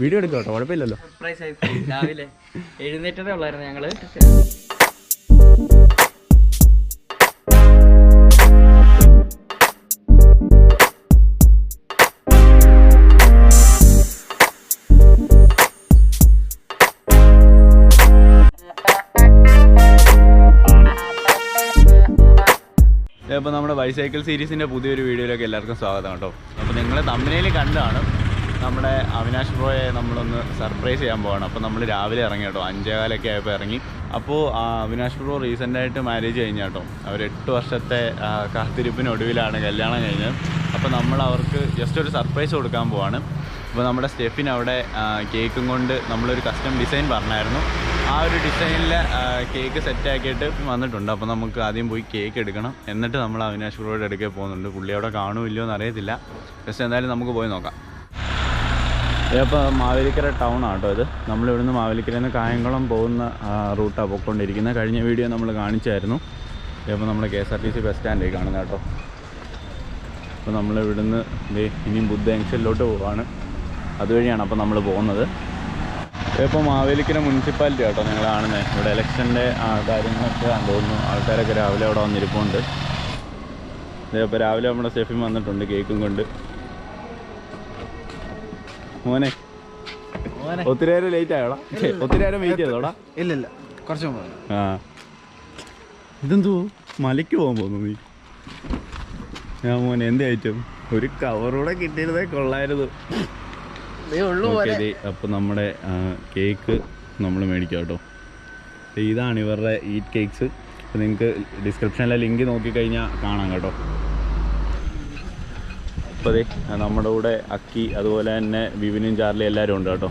Video എടുക്കാം കേട്ടോ, കുഴപ്പമില്ലല്ലോ. സർപ്രൈസ് ആയി രാവിലെ എഴുന്നേറ്റതേ ഉള്ളായിരുന്നു ഞങ്ങള്. അപ്പോൾ നമ്മുടെ ബൈസൈക്കിൾ സീരീസിൻ്റെ പുതിയൊരു വീഡിയോയിലേക്ക് എല്ലാവർക്കും സ്വാഗതം കേട്ടോ. അപ്പോൾ നിങ്ങൾ തമ്പനയിൽ കണ്ടാണ് നമ്മുടെ അവിനാഷ് ബ്രോയെ നമ്മളൊന്ന് സർപ്രൈസ് ചെയ്യാൻ പോവാണ്. അപ്പോൾ നമ്മൾ രാവിലെ ഇറങ്ങി കേട്ടോ, 5:15 ആയപ്പോൾ ഇറങ്ങി. അപ്പോൾ അവിനാഷ് ബ്രോ റീസെൻ്റായിട്ട് മാരേജ് കഴിഞ്ഞ കേട്ടോ. അവർ 8 വർഷത്തെ കാത്തിരിപ്പിനൊടുവിലാണ് കല്യാണം കഴിഞ്ഞത്. അപ്പോൾ നമ്മൾ അവർക്ക് ജസ്റ്റ് ഒരു സർപ്രൈസ് കൊടുക്കാൻ പോവാണ്. അപ്പോൾ നമ്മുടെ സ്റ്റെഫിന് അവിടെ കേക്കും കൊണ്ട് നമ്മളൊരു കസ്റ്റം ഡിസൈൻ പറഞ്ഞായിരുന്നു. ആ ഒരു ഡിസൈനിൽ കേക്ക് സെറ്റാക്കിയിട്ട് വന്നിട്ടുണ്ട്. അപ്പോൾ നമുക്ക് ആദ്യം പോയി കേക്ക് എടുക്കണം, എന്നിട്ട് നമ്മൾ അവിനാഷ് ബ്രോയുടെ അടുക്കൽ പോകുന്നുണ്ട്. പുള്ളി അവിടെ കാണുമില്ലയോ എന്നറിയത്തില്ല, ജസ്റ്റ് എന്തായാലും നമുക്ക് പോയി നോക്കാം. ഇപ്പോൾ മാവേലിക്കര ടൗൺ ആട്ടോ ഇത്. നമ്മളിവിടുന്ന് മാവേലിക്കരയിൽ നിന്ന് കായംകുളം പോകുന്ന റൂട്ടാണ് പോയിക്കൊണ്ടിരിക്കുന്നത്. കഴിഞ്ഞ വീഡിയോ നമ്മൾ കാണിച്ചായിരുന്നു. ഇപ്പോൾ നമ്മൾ KSRTC ബസ് സ്റ്റാൻഡിലേക്ക് കാണുന്നത് കേട്ടോ. അപ്പോൾ നമ്മളിവിടുന്ന് ഇനിയും ബുദ്ധ ജംഗ്ഷനിലോട്ട് പോവാണ്, അതുവഴിയാണ് അപ്പോൾ നമ്മൾ പോകുന്നത്. ഇപ്പോൾ മാവേലിക്കര മുനിസിപ്പാലിറ്റി കേട്ടോ നിങ്ങൾ കാണുന്നത്. ഇവിടെ ഇലക്ഷൻ്റെ കാര്യങ്ങളൊക്കെ തോന്നുന്നു. ആൾക്കാരൊക്കെ രാവിലെ അവിടെ വന്നിരിപ്പുണ്ട്. ഇപ്പോൾ രാവിലെ നമ്മുടെ സ്റ്റെഫിൻ വന്നിട്ടുണ്ട് കേക്കും കൊണ്ട്. മോനെ ഒത്തിരി നേരം ലേറ്റ് ആയോടാ? ഒത്തിരി നേരം വെയിറ്റ് ചെയ്തോടാ? ഇല്ലില്ല, കുറച്ച് മുമ്പ്. ഇതെന്തോ മലയ്ക്ക് പോകാൻ പോകുന്നു നീ? ഞാൻ മോനെ എന്ത് ഐറ്റം, ഒരു കവറൂടെ കിട്ടിയിരുന്നേ കൊള്ളായിരുന്നു. അപ്പോൾ നമ്മുടെ കേക്ക് നമ്മൾ മേടിക്കാം കേട്ടോ. ഇതാണ് ഇവരുടെ ഈറ്റ് കേക്ക്സ്. അപ്പോൾ നിങ്ങൾക്ക് ഡിസ്ക്രിപ്ഷനിലെ ലിങ്ക് നോക്കിക്കഴിഞ്ഞാൽ കാണാം കേട്ടോ. അപ്പോൾ അതെ, നമ്മുടെ കൂടെ അക്കി, അതുപോലെ തന്നെ വിപിനും ചാർലി എല്ലാവരും ഉണ്ട് കേട്ടോ.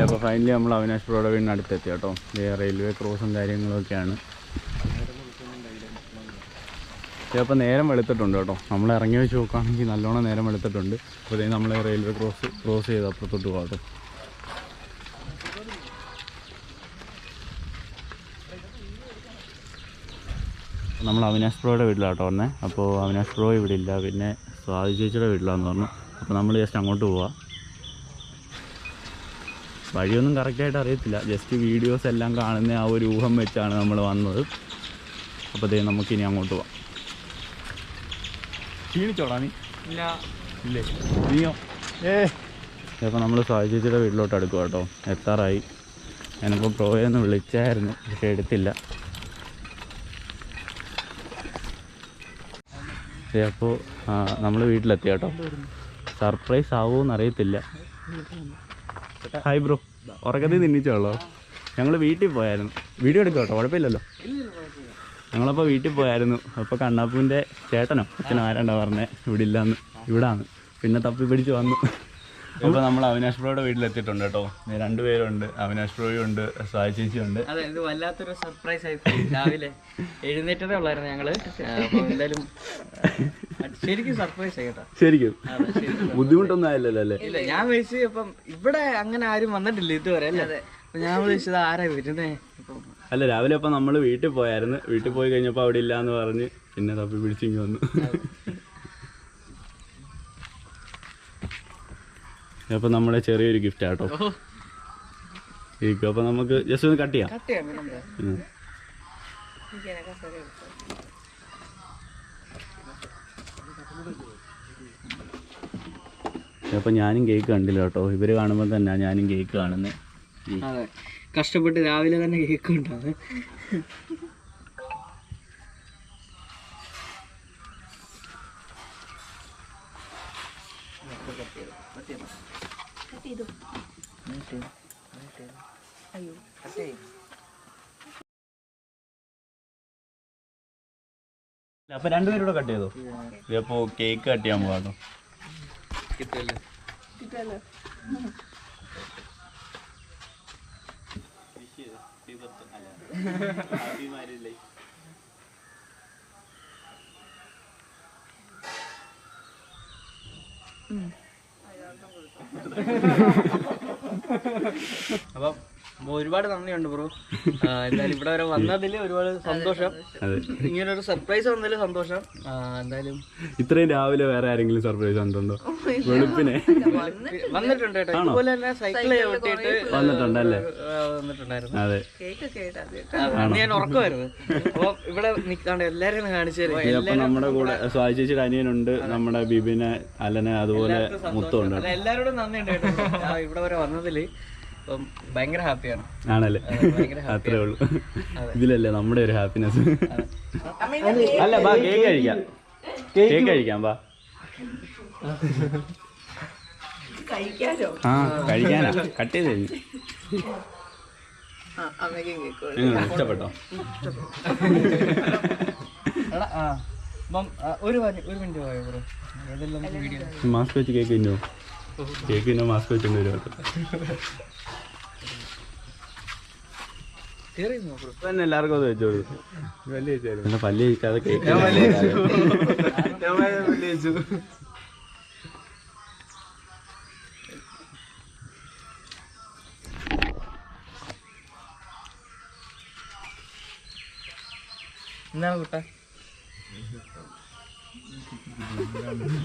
അപ്പോൾ ഫൈനലി നമ്മൾ അവിനാഷ് ബ്രോയുടെ വീടിന് അടുത്തെത്തി കേട്ടോ. റെയിൽവേ ക്രോസും കാര്യങ്ങളൊക്കെയാണ്. അപ്പോൾ നേരം വെളുത്തിട്ടുണ്ട് കേട്ടോ. നമ്മൾ ഇറങ്ങി വെച്ച് നോക്കുകയാണെങ്കിൽ നല്ലോണം നേരം വെളുത്തിട്ടുണ്ട്. അപ്പോൾ ഇതേ നമ്മൾ റെയിൽവേ ക്രോസ് ചെയ്ത് അപ്പുറത്തോട്ട് പോകാം കേട്ടോ. നമ്മൾ അവിനാഷ് ബ്രോയുടെ വീട്ടിലാട്ടോ വന്നേ. അപ്പോൾ അവിനാഷ് ബ്രോ ഇവിടെ ഇല്ല, പിന്നെ സ്വാതി ചേച്ചിയുടെ വീട്ടിലാണെന്ന് പറഞ്ഞു. അപ്പോൾ നമ്മൾ ജസ്റ്റ് അങ്ങോട്ട് പോവാം. വഴിയൊന്നും കറക്റ്റായിട്ട് അറിയത്തില്ല, ജസ്റ്റ് വീഡിയോസ് എല്ലാം കാണുന്ന ആ ഒരു ഊഹം വെച്ചാണ് നമ്മൾ വന്നത്. അപ്പോൾ ഇതേ നമുക്കിനി അങ്ങോട്ട് പോവാം. ക്ഷീണിച്ചോടാ നീ? ഇല്ലേ നീയോ? അപ്പോൾ നമ്മൾ സ്വാതി ചേച്ചിയുടെ വീട്ടിലോട്ട് അടുക്കുക കേട്ടോ. എത്താറായി. ഞാനിപ്പോൾ പ്രോയെന്ന് വിളിച്ചായിരുന്നു, പക്ഷേ എടുത്തില്ല. അപ്പോൾ നമ്മൾ വീട്ടിലെത്തി കേട്ടോ. സർപ്രൈസ് ആവുമോയെന്ന് അറിയത്തില്ല. ഹായ് ബ്രോ, ഉറക്കത്തിൽ നിന്നിച്ചോളോ? ഞങ്ങൾ വീട്ടിൽ പോയായിരുന്നു. വീഡിയോ എടുക്കാം കേട്ടോ, കുഴപ്പമില്ലല്ലോ. ഞങ്ങളപ്പോൾ വീട്ടിൽ പോയായിരുന്നു. അപ്പോൾ കണ്ണാപ്പൂവിൻ്റെ ചേട്ടനോ അച്ഛനോ ആരാണ്ടാ പറഞ്ഞത് ഇവിടെ ഇല്ലയെന്ന്. ഇവിടാണ്, പിന്നെ തപ്പി പിടിച്ച് വന്നു. അപ്പോൾ നമ്മൾ അവിനാഷ് ബ്രോയുടെ വീട്ടിലെത്തിയിട്ടുണ്ട് കേട്ടോ. 2 പേരുണ്ട്, അവിനാഷ് ബ്രോയും ഉണ്ട്, സ്വാതി ചേച്ചിയും ഉണ്ട്. അതെ, ഇത് വല്ലാത്തൊരു സർപ്രൈസ് ആയി രാവിലെ എഴുന്നേറ്റതേ ഉള്ളായിരുന്നു ഞങ്ങള്. അപ്പോൾ എന്തായാലും ശരിക്കും സർപ്രൈസ് ആയി കേട്ടോ. ശരിക്കും ബുദ്ധിമുട്ടൊന്നും ആയില്ലല്ലോ അല്ലേ? ഇല്ല, ഞാൻ വിളിച്ച് ഇപ്പം ഇവിടെ അങ്ങനെ ആരും വന്നിട്ടില്ല ഇതുവരെ അല്ലേ. അപ്പൊ ഞാൻ വിളിച്ചത് ആരാ വരുന്നേ? അല്ല, രാവിലെ അപ്പം നമ്മൾ വീട്ടിൽ പോയായിരുന്നു. വീട്ടിൽ പോയി കഴിഞ്ഞപ്പോൾ അവിടെ ഇല്ലയെന്ന് പറഞ്ഞ് പിന്നെ തപ്പി പിടിച്ചിങ്ങി വന്നു. അപ്പോൾ നമ്മുടെ ചെറിയൊരു ഗിഫ്റ്റ് ആട്ടോ. അപ്പോൾ നമുക്ക് ജസ്റ്റ് ഒന്ന് കട്ട് ചെയ്യാം. അപ്പോൾ ഞാനും കേക്ക് കണ്ടില്ല കേട്ടോ. ഇവർ കാണുമ്പോൾ തന്നെ ഞാനും കേക്ക് കാണുന്നത്. അതെ, കഷ്ടപ്പെട്ട് രാവിലെ തന്നെ കേക്ക് ഉണ്ടാകും. അപ്പോൾ 2 പേരൂടെ കട്ട് ചെയ്തോ? അപ്പോൾ കേക്ക് കട്ട് ചെയ്യാൻ പോകാം. കിട്ടുമല്ലോ. അപ്പം ഒരുപാട് നന്ദിയുണ്ട് ബ്രോ. എന്തായാലും ഇവിടെ വരെ വന്നതിൽ ഒരുപാട് സന്തോഷം. ഇങ്ങനൊരു സർപ്രൈസ് വന്നതിൽ സന്തോഷം. എന്തായാലും ഇത്രയും രാവിലെ വേറെ ആരെങ്കിലും സർപ്രൈസ് വന്നിട്ടുണ്ടോ? വെളുപ്പിനെ വന്നിട്ടുണ്ട് കേട്ടോ. ഇതുപോലെ തന്നെ സൈക്കിൾ ചവിട്ടിയിട്ട് വന്നിട്ടുണ്ടല്ലേ? വന്നിട്ടുണ്ടായിരുന്നു. അതെ, ഞാൻ ഉറക്കമായിരുന്നു. അപ്പൊ ഇവിടെ നിൽക്കാണ്ട് എല്ലാരും കാണിച്ചു തരും. അപ്പൊ നമ്മുടെ കൂടെ സ്വാതി ചേച്ചിയുടെ അനിയനുണ്ട്, നമ്മുടെ ബിബിന്, അലന്, അതുപോലെ മുത്തുണ്ട്. എല്ലാരോടും നന്ദിയുണ്ട് കേട്ടോ ഇവിടെ വരെ വന്നതില്. അപ്പം ഭയങ്കര ഹാപ്പിയാണ്. ആണല്ലേ? അത്രേ ഉള്ളൂ. ഇതിലല്ലേ നമ്മുടെ ഒരു ഹാപ്പിനെസ്. അല്ല, ബാ കേക്ക് കഴിക്കാം, കേക്ക് കഴിക്കാം, ബാ. ആ, കഴിക്കാനാ, കട്ട് ചെയ്ത് കഴിഞ്ഞു. ഇഷ്ടപ്പെട്ടോ? ഒരു മിനിറ്റ് പോയോ ബ്രോ? ഏതെല്ലാം വീഡിയോ മാസ്ക് വെച്ച് കേക്ക് തിന്നോ? കേക്ക് തിന്നോ? മാസ്ക് വെച്ചോണ്ട് വരുമോ? തന്നെ എല്ലാവർക്കും അത് വെച്ചോളൂ. പല്ല് കഴിക്കാതെ കേക്ക് എന്താണ് കൂട്ടാ?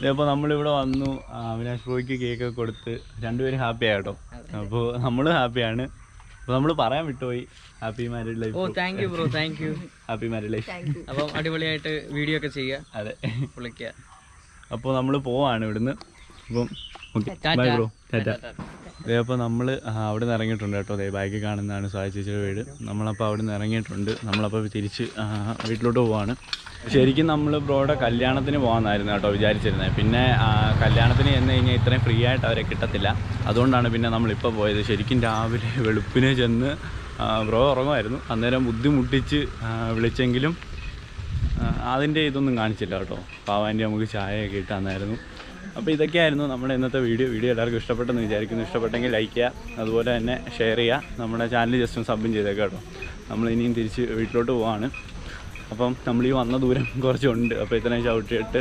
അപ്പോൾ നമ്മളിവിടെ വന്നു, അവിനാഷ് ബ്രോയ്ക്ക് കേക്കൊക്കെ കൊടുത്ത് രണ്ടുപേരും ഹാപ്പി ആയിട്ടോ. അപ്പോൾ നമ്മളും ഹാപ്പിയാണ്. അപ്പോൾ നമ്മൾ പറയാൻ വിട്ടുപോയി, happy married life. Oh, thank you bro, thank you. Happy married life. അപ്പം അടിപൊളിയായിട്ട് വീഡിയോ ഒക്കെ ചെയ്യുക. അതെ, വിളിക്കുക. അപ്പോൾ നമ്മൾ പോവാണ് ഇവിടുന്ന്. അപ്പം ഓക്കെ, ബൈ ബ്രോ, ടാറ്റ. അപ്പോൾ നമ്മൾ അവിടെ നിന്ന് ഇറങ്ങിയിട്ടുണ്ട് കേട്ടോ. അതേ ബാക്കി കാണുന്നതാണ് സ്വാതി ചേച്ചിയുടെ വീട്. നമ്മളപ്പോൾ അവിടെ നിന്ന് ഇറങ്ങിയിട്ടുണ്ട്. നമ്മളപ്പോൾ തിരിച്ച് വീട്ടിലോട്ട് പോവാണ്. ശരിക്കും നമ്മൾ ബ്രോയുടെ കല്യാണത്തിന് പോകാമെന്നായിരുന്നു കേട്ടോ വിചാരിച്ചിരുന്നത്. പിന്നെ കല്യാണത്തിന് ചെന്ന് കഴിഞ്ഞാൽ ഇത്രയും ഫ്രീ ആയിട്ട് അവരെ കിട്ടത്തില്ല. അതുകൊണ്ടാണ് പിന്നെ നമ്മളിപ്പോൾ പോയത്. ശരിക്കും രാവിലെ വെളുപ്പിനെ ചെന്ന് ബ്രോ ഉറങ്ങുമായിരുന്നു. അന്നേരം ബുദ്ധിമുട്ടിച്ച് വിളിച്ചെങ്കിലും അതിൻ്റെ ഇതൊന്നും കാണിച്ചില്ല കേട്ടോ. പാവാൻ്റെ നമുക്ക് ചായയൊക്കെ ഇട്ട് തന്നായിരുന്നു. അപ്പോൾ ഇതൊക്കെയായിരുന്നു നമ്മുടെ ഇന്നത്തെ വീഡിയോ. എല്ലാവർക്കും ഇഷ്ടപ്പെട്ടെന്ന് വിചാരിക്കുന്നു. ഇഷ്ടപ്പെട്ടെങ്കിൽ ലൈക്ക് ചെയ്യുക, അതുപോലെ തന്നെ ഷെയർ ചെയ്യുക. നമ്മുടെ ചാനൽ ജസ്റ്റ് ഒന്ന് സബ്ബും ചെയ്തേക്കാം കേട്ടോ. നമ്മൾ ഇനിയും തിരിച്ച് വീട്ടിലോട്ട് പോവാണ്. അപ്പം നമ്മൾ ഈ വന്ന ദൂരം കുറച്ചുണ്ട്. അപ്പോൾ ഇത്രയും ചവിട്ടിയിട്ട്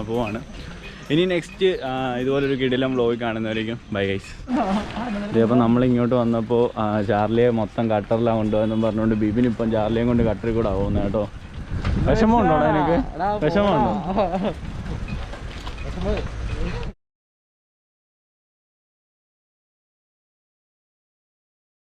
പോവാണ്. ഇനി നെക്സ്റ്റ് ഇതുപോലൊരു കിടിലം വ്ലോഗ് കാണുന്നവരേക്കും ബൈ ഗൈസ്. ഇതേപ്പോൾ നമ്മളിങ്ങോട്ട് വന്നപ്പോൾ ചാർലിയെ മൊത്തം കട്ടറിലാണ് കൊണ്ടുപോയെന്നും പറഞ്ഞുകൊണ്ട് ബിബിൻ ഇപ്പം ചാർലിയും കൊണ്ട് കട്ടറിൽ കൂടെ പോകുന്നത് കേട്ടോ. വിഷമമുണ്ടോ എനിക്ക്? വിഷമമുണ്ടോ?